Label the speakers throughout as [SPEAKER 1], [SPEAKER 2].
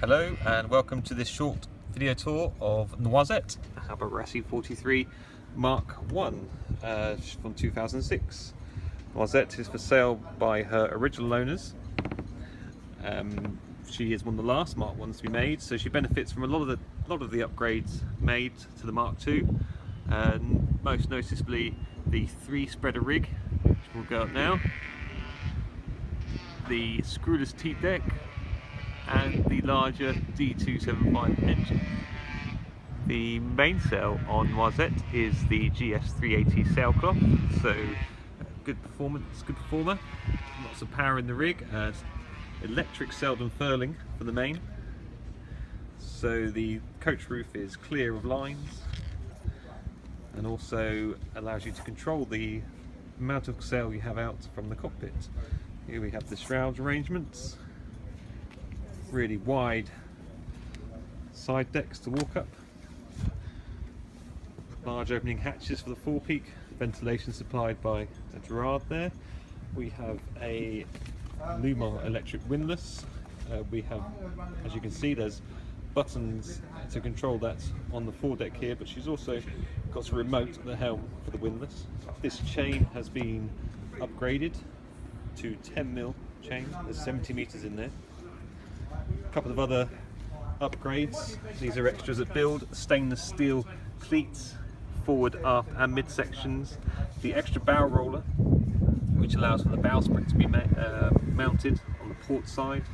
[SPEAKER 1] Hello and welcome to this short video tour of Noisette Hallberg-Rassy 43 Mark 1 from 2006. Noisette is for sale by her original owners. She is one of the last Mark 1s to be made, so she benefits from a lot of the upgrades made to the Mark 2, and most noticeably the 3-spreader rig, which will go up now, the screwless T deck, and the larger D275 engine. The mainsail on Noisette is the GS380 sailcloth, so good performance, good performer. Lots of power in the rig, electric Selden furling for the main. So the coach roof is clear of lines and also allows you to control the amount of sail you have out from the cockpit. Here we have the shrouds arrangements. Really wide side decks to walk up, large opening hatches for the forepeak, ventilation supplied by a Gerard there. We have a Lumar electric windlass. We have, as you can see, there's buttons to control that on the foredeck here, but she's also got a remote at the helm for the windlass. This chain has been upgraded to 10mm chain, there's 70 meters in there. A couple of other upgrades. These are extras at build: stainless steel cleats, forward, aft and mid sections, the extra bow roller which allows for the bowsprit to be mounted on the port side.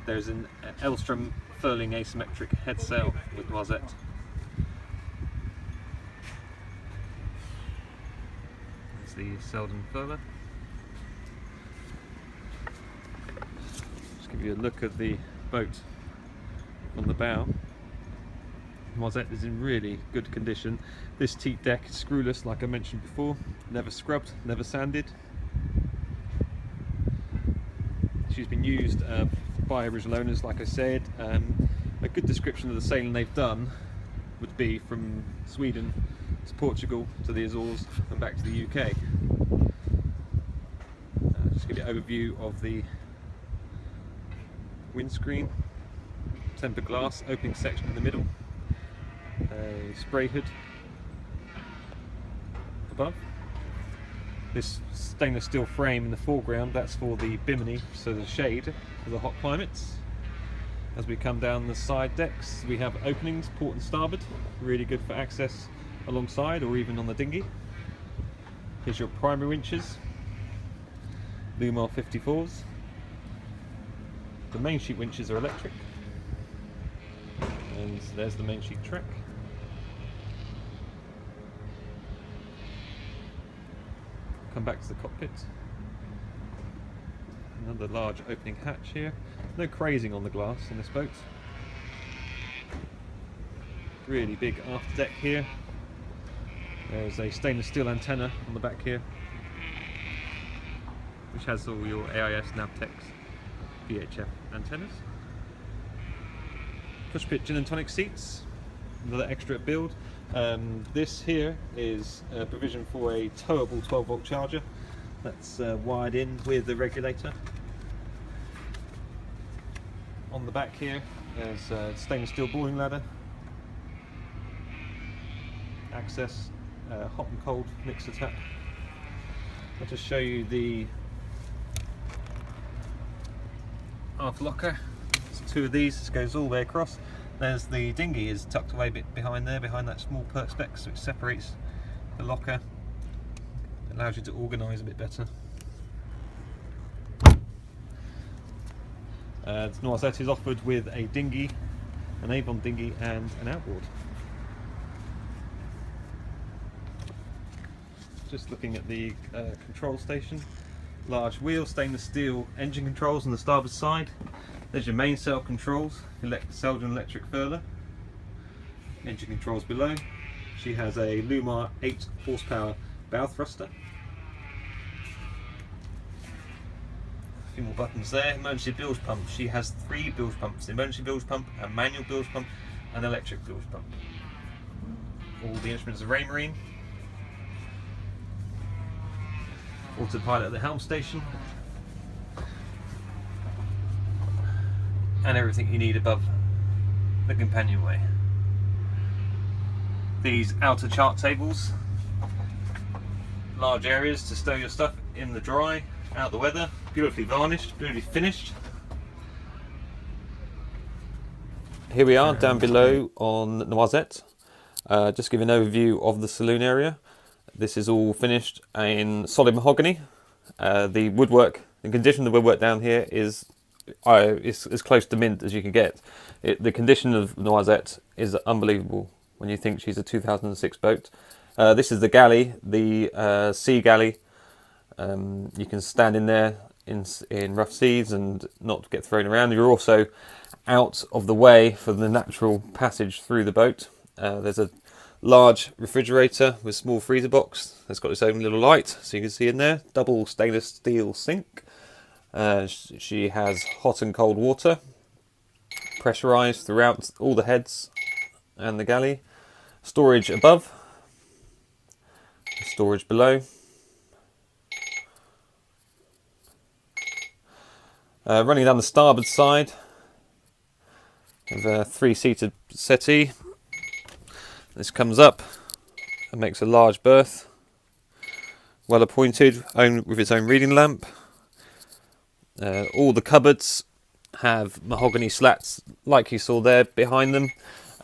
[SPEAKER 1] There's an Elstrom furling asymmetric head sail with Noisette. There's the Selden furler. Just give you a look at the boat on the bow. Noisette is in really good condition. This teak deck is screwless, like I mentioned before, never scrubbed, never sanded. She's been used by original owners, like I said. A good description of the sailing they've done would be from Sweden to Portugal to the Azores and back to the UK. Just give you an overview of the windscreen. Tempered glass opening section in the middle, a spray hood above. This stainless steel frame in the foreground, that's for the bimini, so the shade for the hot climates. As we come down the side decks, we have openings port and starboard, really good for access alongside or even on the dinghy. Here's your primary winches, Lumar 54s. The main sheet winches are electric. And there's the main sheet track. Come back to the cockpit. Another large opening hatch here. No crazing on the glass on this boat. Really big aft deck here. There's a stainless steel antenna on the back here, which has all your AIS, Navtex, VHF antennas. Push pitch gin and tonic seats, another extra at build. This here is a provision for a towable 12-volt charger that's wired in with the regulator. On the back here there's a stainless steel boarding ladder, access, hot and cold mixer tap. I'll just show you the aft locker. Two of these, this goes all the way across. There's the dinghy is tucked away a bit behind there, behind that small perspex, which separates the locker. It allows you to organise a bit better. Noisette is offered with a dinghy, an Avon dinghy and an outboard. Just looking at the control station. Large wheel, stainless steel engine controls on the starboard side. There's your mainsail controls, Selden electric furler. Engine controls below. She has a Lumar 8 horsepower bow thruster. A few more buttons there. Emergency bilge pump. She has 3 bilge pumps: emergency bilge pump, a manual bilge pump, and electric bilge pump. All the instruments are Raymarine. Autopilot at the helm station. and everything you need above the companionway. These outer chart tables, large areas to stow your stuff in the dry, out the weather, beautifully varnished, beautifully finished. Here we are down below on Noisette. Just give an overview of the saloon area. This is all finished in solid mahogany. The woodwork, the condition of the woodwork down here is as close to mint as you can get. The condition of Noisette is unbelievable when you think she's a 2006 boat. This is the galley, the sea galley. You can stand in there in rough seas and not get thrown around. You're also out of the way for the natural passage through the boat. There's a large refrigerator with small freezer box that's got its own little light, so you can see in there. Double stainless steel sink. She has hot and cold water, pressurized throughout all the heads and the galley. Storage above, storage below. Running down the starboard side, with a 3-seated settee. This comes up and makes a large berth, well appointed, with its own reading lamp. All the cupboards have mahogany slats like you saw there behind them.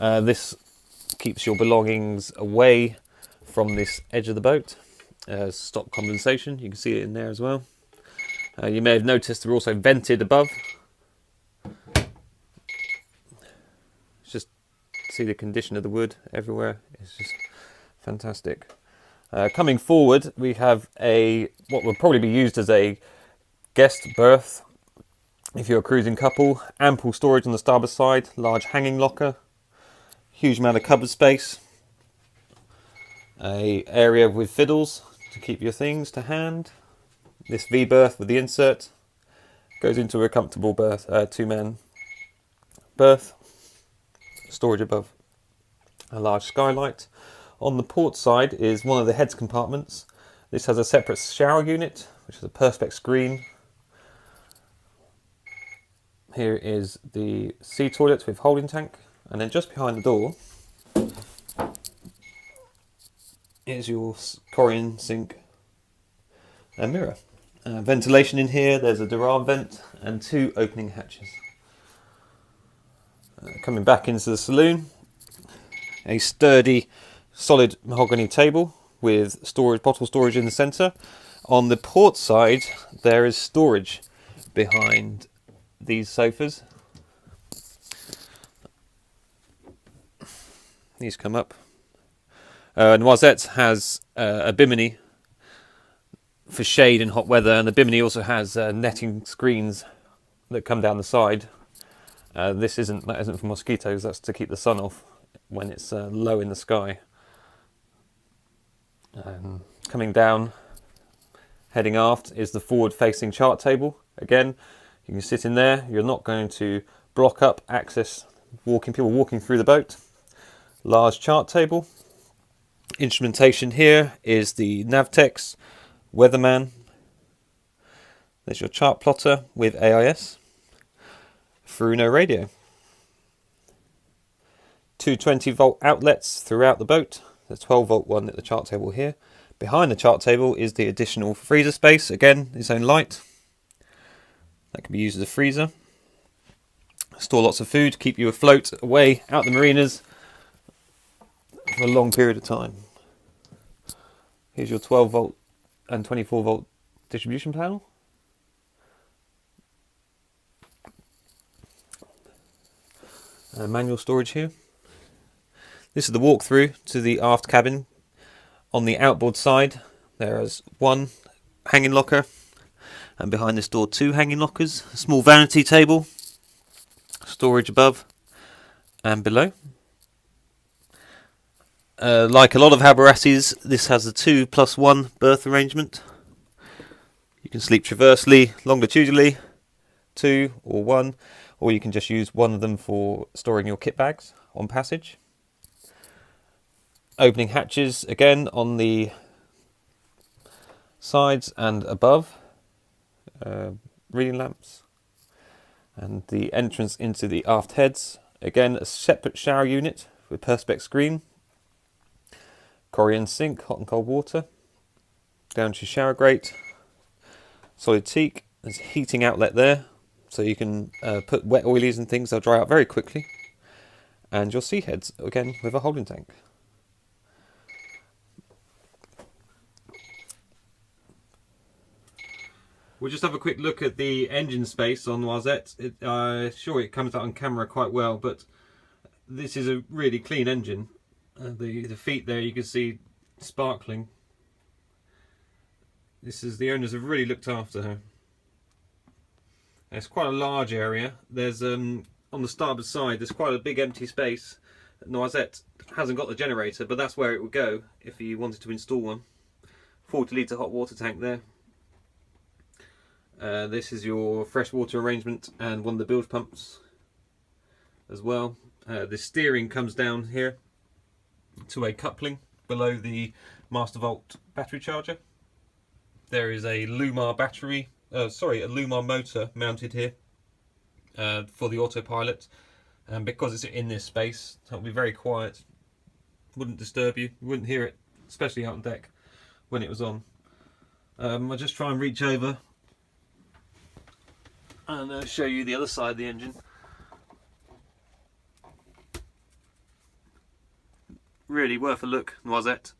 [SPEAKER 1] This keeps your belongings away from this edge of the boat. Stop condensation, you can see it in there as well. You may have noticed they're also vented above. Just see the condition of the wood everywhere. It's just fantastic. Coming forward, we have what will probably be used as a guest berth if you're a cruising couple. Ample storage on the starboard side, large hanging locker, huge amount of cupboard space, a area with fiddles to keep your things to hand. This V berth with the insert goes into a comfortable berth, 2-man berth. Storage above, a large skylight. On the port side is one of the heads compartments. This has a separate shower unit, which is a perspex screen. Here is the sea toilet with holding tank, and then just behind the door is your Corian sink and mirror. Ventilation in here, there's a Durand vent and 2 opening hatches. Coming back into the saloon, a sturdy, solid mahogany table with bottle storage in the centre. On the port side, there is storage behind these sofas. These come up. Noisette has a bimini for shade in hot weather, and the bimini also has netting screens that come down the side. That isn't for mosquitoes, that's to keep the sun off when it's low in the sky. Coming down, heading aft, is the forward-facing chart table. Again, you can sit in there. You're not going to block up access people walking through the boat. Large chart table. Instrumentation here is the Navtex Weatherman. There's your chart plotter with AIS. Furuno radio. 220-volt outlets throughout the boat. The 12-volt one at the chart table here. Behind the chart table is the additional freezer space. Again, its own light. That can be used as a freezer. Store lots of food, keep you afloat away out the marinas for a long period of time. Here's your 12-volt and 24-volt distribution panel. Manual storage here. This is the walkthrough to the aft cabin. On the outboard side, there is 1 hanging locker, and behind this door 2 hanging lockers. A small vanity table, storage above and below. Like a lot of Hallberg-Rassys, this has a 2+1 berth arrangement. You can sleep traversely, longitudinally, 2 or 1, or you can just use one of them for storing your kit bags on passage. Opening hatches again on the sides and above. Reading lamps. And the entrance into the aft heads, again a separate shower unit with perspex screen, Corian sink, hot and cold water, down to shower grate, solid teak. There's a heating outlet there, so you can put wet oilies and things, they'll dry out very quickly. And your sea heads, again with a holding tank. We'll just have a quick look at the engine space on Noisette. Sure, it comes out on camera quite well, but this is a really clean engine. The feet there you can see sparkling. The owners have really looked after her. It's quite a large area. There's on the starboard side there's quite a big empty space. Noisette hasn't got the generator, but that's where it would go if you wanted to install one. 40 litre hot water tank there. This is your freshwater arrangement and one of the bilge pumps as well. The steering comes down here to a coupling below the Master Volt battery charger. There is a Lumar battery, a Lumar motor mounted here for the autopilot, and because it's in this space it'll be very quiet, wouldn't disturb you, you wouldn't hear it, especially out on deck when it was on. I'll just try and reach over and show you the other side of the engine. Really worth a look, Noisette.